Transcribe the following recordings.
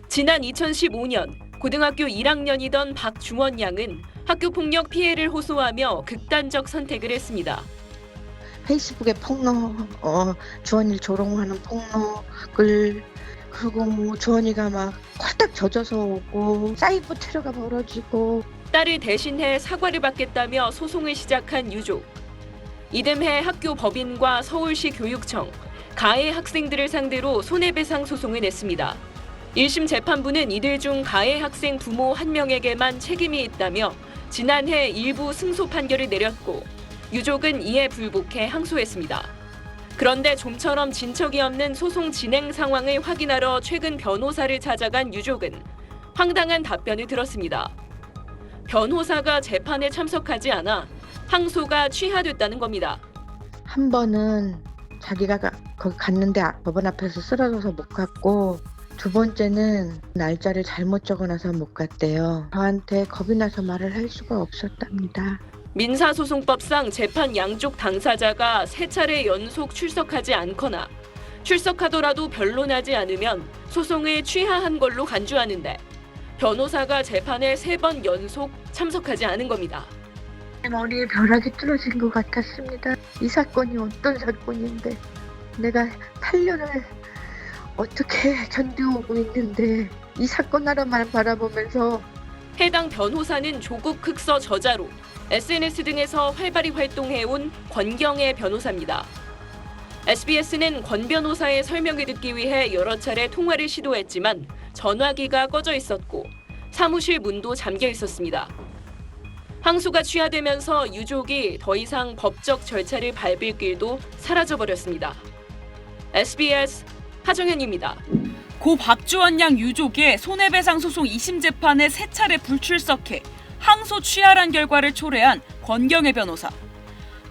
지난 2015년 고등학교 1학년이던 박중원 양은 학교폭력 피해를 호소하며 극단적 선택을 했습니다. 페이스북에 폭로, 주원이를 조롱하는 폭로글, 그리고 뭐 주원이가 막 콜딱 젖어서 오고 사이버 테러가 벌어지고. 딸을 대신해 사과를 받겠다며 소송을 시작한 유족. 이듬해 학교 법인과 서울시 교육청, 가해 학생들을 상대로 손해배상 소송을 냈습니다. 1심 재판부는 이들 중 가해 학생 부모 1명에게만 책임이 있다며 지난해 일부 승소 판결을 내렸고 유족은 이에 불복해 항소했습니다. 그런데 좀처럼 진척이 없는 소송 진행 상황을 확인하러 최근 변호사를 찾아간 유족은 황당한 답변을 들었습니다. 변호사가 재판에 참석하지 않아 항소가 취하됐다는 겁니다. 한 번은 자기가 거기 갔는데 법원 앞에서 쓰러져서 못 갔고, 두 번째는 날짜를 잘못 적어놔서 못 갔대요. 저한테 겁이 나서 말을 할 수가 없었답니다. 민사소송법상 재판 양쪽 당사자가 3차례 연속 출석하지 않거나 출석하더라도 변론하지 않으면 소송을 취하한 걸로 간주하는데 변호사가 재판에 3번 연속 참석하지 않은 겁니다. 머리에 벼락이 뚫어진 것 같았습니다. 이 사건이 어떤 사건인데 내가 8년을 어떻게 견디오고 있는데 이 사건 하나만 바라보면서. 해당 변호사는 조국 흑서 저자로 SNS 등에서 활발히 활동해온 권경애 변호사입니다. SBS는 권 변호사의 설명을 듣기 위해 여러 차례 통화를 시도했지만 전화기가 꺼져 있었고 사무실 문도 잠겨 있었습니다. 항소가 취하되면서 유족이 더 이상 법적 절차를 밟을 길도 사라져버렸습니다. SBS 하정현입니다. 고 박주원 양 유족의 손해배상 소송 2심 재판에 3차례 불출석해 항소 취하란 결과를 초래한 권경애 변호사.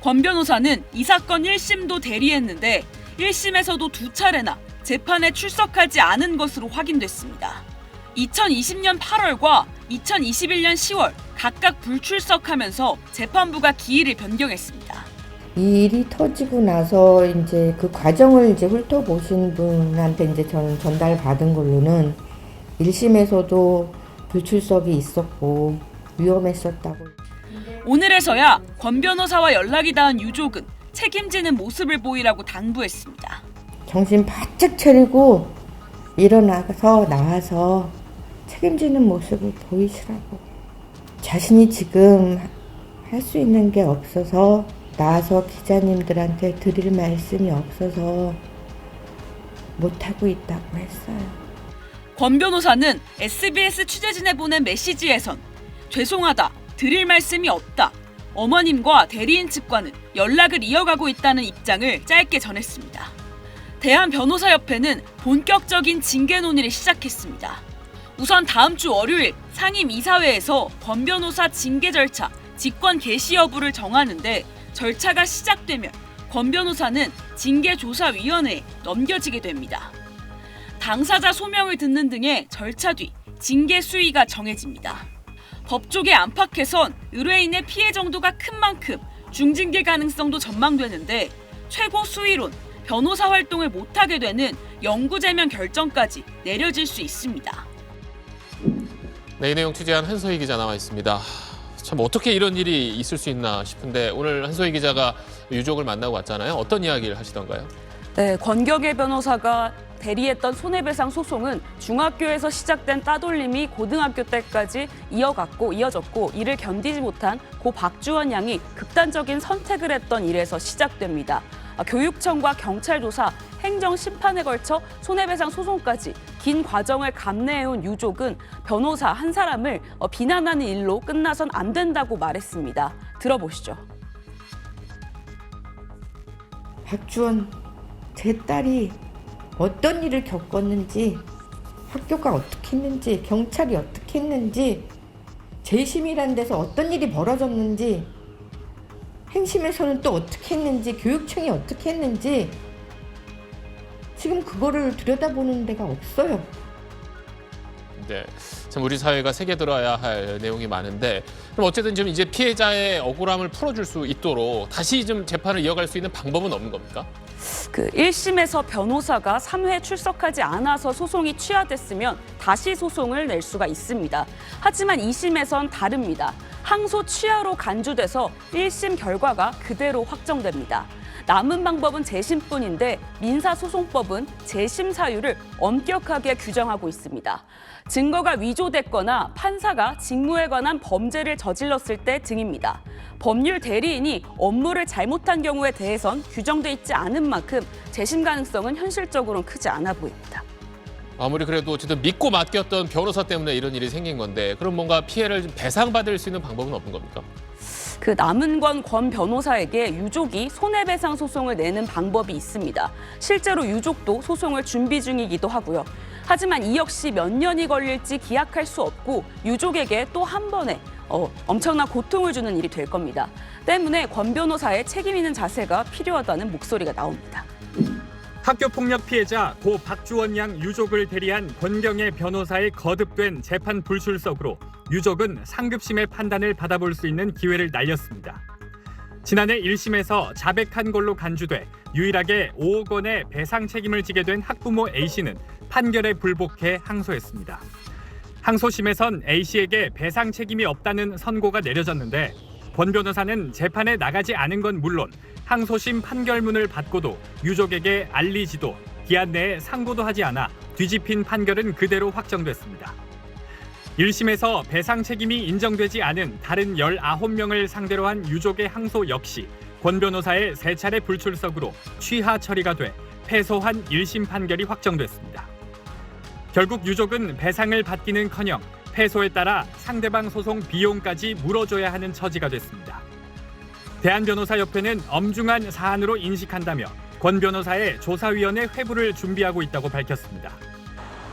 권 변호사는 이 사건 1심도 대리했는데 1심에서도 2차례나 재판에 출석하지 않은 것으로 확인됐습니다. 2020년 8월과 2021년 10월 각각 불출석하면서 재판부가 기일을 변경했습니다. 이 일이 터지고 나서 이제 그 과정을 이제 훑어보신 분한테 이제 저는 전달받은 걸로는 1심에서도 불출석이 있었고 위험했었다고. 오늘에서야 권 변호사와 연락이 닿은 유족은 책임지는 모습을 보이라고 당부했습니다. 정신 바짝 차리고 일어나서 나와서 책임지는 모습을 보이시라고. 자신이 지금 할 수 있는 게 없어서 나와서 기자님들한테 드릴 말씀이 없어서 못하고 있다고 했어요. 권 변호사는 SBS 취재진에 보낸 메시지에선 죄송하다, 드릴 말씀이 없다, 어머님과 대리인 측과는 연락을 이어가고 있다는 입장을 짧게 전했습니다. 대한변호사협회는 본격적인 징계 논의를 시작했습니다. 우선 다음 주 월요일 상임이사회에서 권 변호사 징계 절차, 직권 개시 여부를 정하는데 절차가 시작되면 권 변호사는 징계조사위원회에 넘겨지게 됩니다. 당사자 소명을 듣는 등의 절차 뒤 징계 수위가 정해집니다. 법조계 안팎에선 의뢰인의 피해 정도가 큰 만큼 중징계 가능성도 전망되는데 최고 수위론 변호사 활동을 못하게 되는 영구제명 결정까지 내려질 수 있습니다. 네, 이 내용 취재한 한소희 기자 나와 있습니다. 참 어떻게 이런 일이 있을 수 있나 싶은데 오늘 한소희 기자가 유족을 만나고 왔잖아요. 어떤 이야기를 하시던가요? 네, 권경애 변호사가 대리했던 손해배상 소송은 중학교에서 시작된 따돌림이 고등학교 때까지 이어졌고 이를 견디지 못한 고 박주원 양이 극단적인 선택을 했던 일에서 시작됩니다. 교육청과 경찰 조사, 행정 심판에 걸쳐 손해배상 소송까지 긴 과정을 감내해온 유족은 변호사 한 사람을 비난하는 일로 끝나선 안 된다고 말했습니다. 들어보시죠. 박주원, 제 딸이 어떤 일을 겪었는지, 학교가 어떻게 했는지, 경찰이 어떻게 했는지, 재심이라는 데서 어떤 일이 벌어졌는지, 행심에서는 또 어떻게 했는지, 교육청이 어떻게 했는지 지금 그거를 들여다보는 데가 없어요. 네, 참 우리 사회가 새겨들어야 할 내용이 많은데 그럼 어쨌든 좀 이제 피해자의 억울함을 풀어줄 수 있도록 다시 좀 재판을 이어갈 수 있는 방법은 없는 겁니까? 그 1심에서 변호사가 3회 출석하지 않아서 소송이 취하됐으면 다시 소송을 낼 수가 있습니다. 하지만 2심에선 다릅니다. 항소 취하로 간주돼서 1심 결과가 그대로 확정됩니다. 남은 방법은 재심뿐인데 민사소송법은 재심 사유를 엄격하게 규정하고 있습니다. 증거가 위조됐거나 판사가 직무에 관한 범죄를 저질렀을 때 등입니다. 법률 대리인이 업무를 잘못한 경우에 대해선 규정돼 있지 않은 만큼 재심 가능성은 현실적으로는 크지 않아 보입니다. 아무리 그래도 어쨌든 믿고 맡겼던 변호사 때문에 이런 일이 생긴 건데 그럼 뭔가 피해를 좀 배상받을 수 있는 방법은 없는 겁니까? 그 남은권 권 변호사에게 유족이 손해배상 소송을 내는 방법이 있습니다. 실제로 유족도 소송을 준비 중이기도 하고요. 하지만 이 역시 몇 년이 걸릴지 기약할 수 없고 유족에게 또 한 번에 엄청난 고통을 주는 일이 될 겁니다. 때문에 권 변호사의 책임 있는 자세가 필요하다는 목소리가 나옵니다. 학교폭력 피해자 고 박주원 양 유족을 대리한 권경의 변호사의 거듭된 재판 불출석으로 유족은 상급심의 판단을 받아볼 수 있는 기회를 날렸습니다. 지난해 1심에서 자백한 걸로 간주돼 유일하게 5억 원의 배상 책임을 지게 된 학부모 A씨는 판결에 불복해 항소했습니다. 항소심에선 A씨에게 배상 책임이 없다는 선고가 내려졌는데 권 변호사는 재판에 나가지 않은 건 물론 항소심 판결문을 받고도 유족에게 알리지도 기한 내에 상고도 하지 않아 뒤집힌 판결은 그대로 확정됐습니다. 1심에서 배상 책임이 인정되지 않은 다른 19명을 상대로 한 유족의 항소 역시 권 변호사의 3차례 불출석으로 취하 처리가 돼 패소한 1심 판결이 확정됐습니다. 결국 유족은 배상을 받기는커녕 패소에 따라 상대방 소송 비용까지 물어줘야 하는 처지가 됐습니다. 대한변호사협회는 엄중한 사안으로 인식한다며 권 변호사의 조사위원회 회부를 준비하고 있다고 밝혔습니다.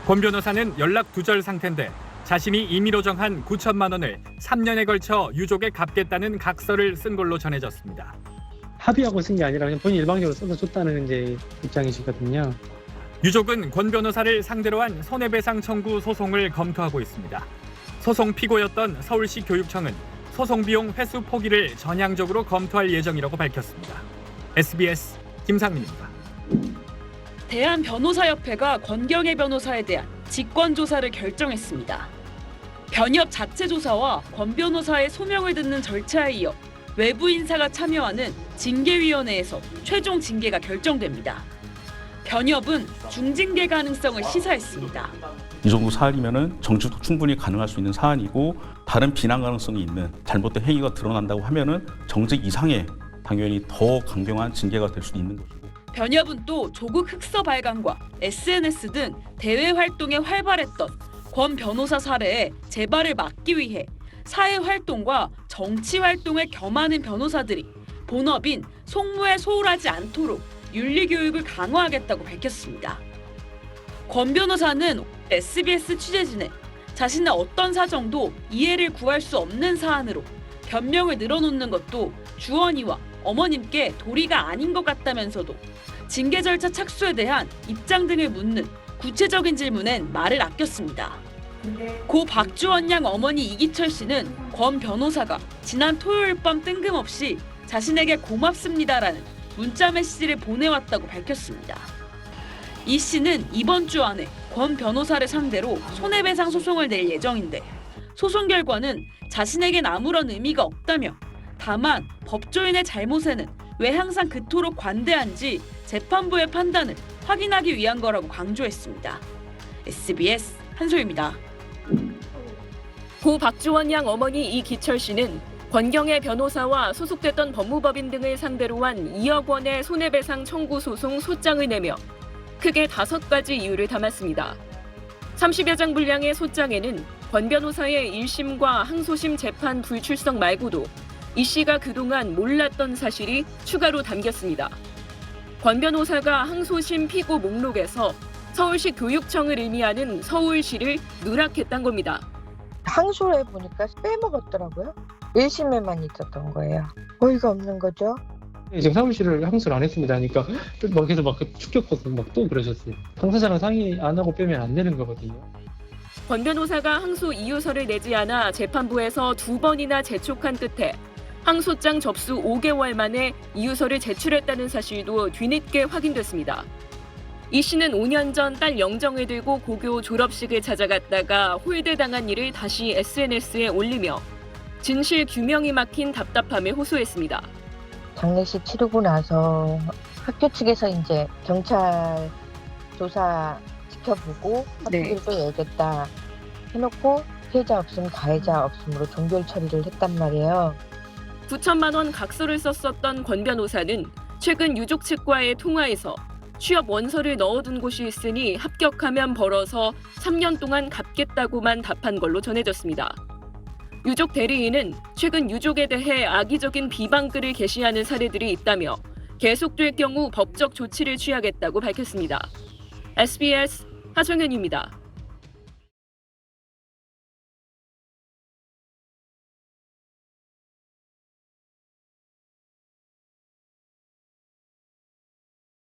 권 변호사는 연락 두절 상태인데 자신이 임의로 정한 9천만 원을 3년에 걸쳐 유족에 갚겠다는 각서를 쓴 걸로 전해졌습니다. 합의하고 쓴 게 아니라 그냥 본인 일방적으로 써서 줬다는 이제 입장이시거든요. 유족은 권 변호사를 상대로 한 손해배상 청구 소송을 검토하고 있습니다. 소송 피고였던 서울시 교육청은 소송 비용 회수 포기를 전향적으로 검토할 예정이라고 밝혔습니다. SBS 김상민입니다. 대한변호사협회가 권경의 변호사에 대한 직권조사를 결정했습니다. 변협 자체 조사와 권 변호사의 소명을 듣는 절차에 이어 외부 인사가 참여하는 징계위원회에서 최종 징계가 결정됩니다. 변협은 중징계 가능성을 시사했습니다. 이 정도 사안이면은 정치도 충분히 가능할 수 있는 사안이고 다른 비난 가능성이 있는 잘못된 행위가 드러난다고 하면은 정직 이상의 당연히 더 강경한 징계가 될 수도 있는 것이고. 변협은 또 조국 흑서 발간과 SNS 등 대외 활동에 활발했던 권 변호사 사례에 재발을 막기 위해 사회 활동과 정치 활동을 겸하는 변호사들이 본업인 송무에 소홀하지 않도록 윤리 교육을 강화하겠다고 밝혔습니다. 권 변호사는 SBS 취재진에 자신의 어떤 사정도 이해를 구할 수 없는 사안으로 변명을 늘어놓는 것도 주원이와 어머님께 도리가 아닌 것 같다면서도 징계 절차 착수에 대한 입장 등을 묻는 구체적인 질문엔 말을 아꼈습니다. 고 박주원 양 어머니 이기철 씨는 권 변호사가 지난 토요일 밤 뜬금없이 자신에게 고맙습니다라는 문자 메시지를 보내왔다고 밝혔습니다. 이 씨는 이번 주 안에 권 변호사를 상대로 손해배상 소송을 낼 예정인데 소송 결과는 자신에겐 아무런 의미가 없다며 다만 법조인의 잘못에는 왜 항상 그토록 관대한지 재판부의 판단을 확인하기 위한 거라고 강조했습니다. SBS 한소희입니다. 고 박주원 양 어머니 이기철 씨는 권경의 변호사와 소속됐던 법무법인 등을 상대로 한 2억 원의 손해배상 청구 소송 소장을 내며 크게 5가지 이유를 담았습니다. 30여 장 분량의 소장에는 권 변호사의 1심과 항소심 재판 불출석 말고도 이 씨가 그동안 몰랐던 사실이 추가로 담겼습니다. 권 변호사가 항소심 피고 목록에서 서울시 교육청을 의미하는 서울시를 누락했던 겁니다. 항소를 해보니까 빼먹었더라고요. 1심에만 있었던 거예요. 어이가 없는 거죠. 지금 사무실을 항소를 안 했습니다 하니까 막 계속 막 충격받고 막 또 그러셨어요. 당사자랑 상의 안 하고 빼면 안 되는 거거든요. 권 변호사가 항소 이유서를 내지 않아 재판부에서 2번이나 재촉한 끝에 항소장 접수 5개월 만에 이유서를 제출했다는 사실도 뒤늦게 확인됐습니다. 이 씨는 5년 전 딸 영정을 들고 고교 졸업식을 찾아갔다가 홀대당한 일을 다시 SNS에 올리며 진실 규명이 막힌 답답함을 호소했습니다. 장례식 치르고 나서 학교 측에서 이제 경찰 조사 지켜보고 학교들도 얘기했다 해놓고 피해자 없음 가해자 없음으로 종결 처리를 했단 말이에요. 9천만 원 각서를 썼었던 권 변호사는 최근 유족 측과의 통화에서 취업 원서를 넣어둔 곳이 있으니 합격하면 벌어서 3년 동안 갚겠다고만 답한 걸로 전해졌습니다. 유족 대리인은 최근 유족에 대해 악의적인 비방글을 게시하는 사례들이 있다며 계속될 경우 법적 조치를 취하겠다고 밝혔습니다. SBS 하정현입니다.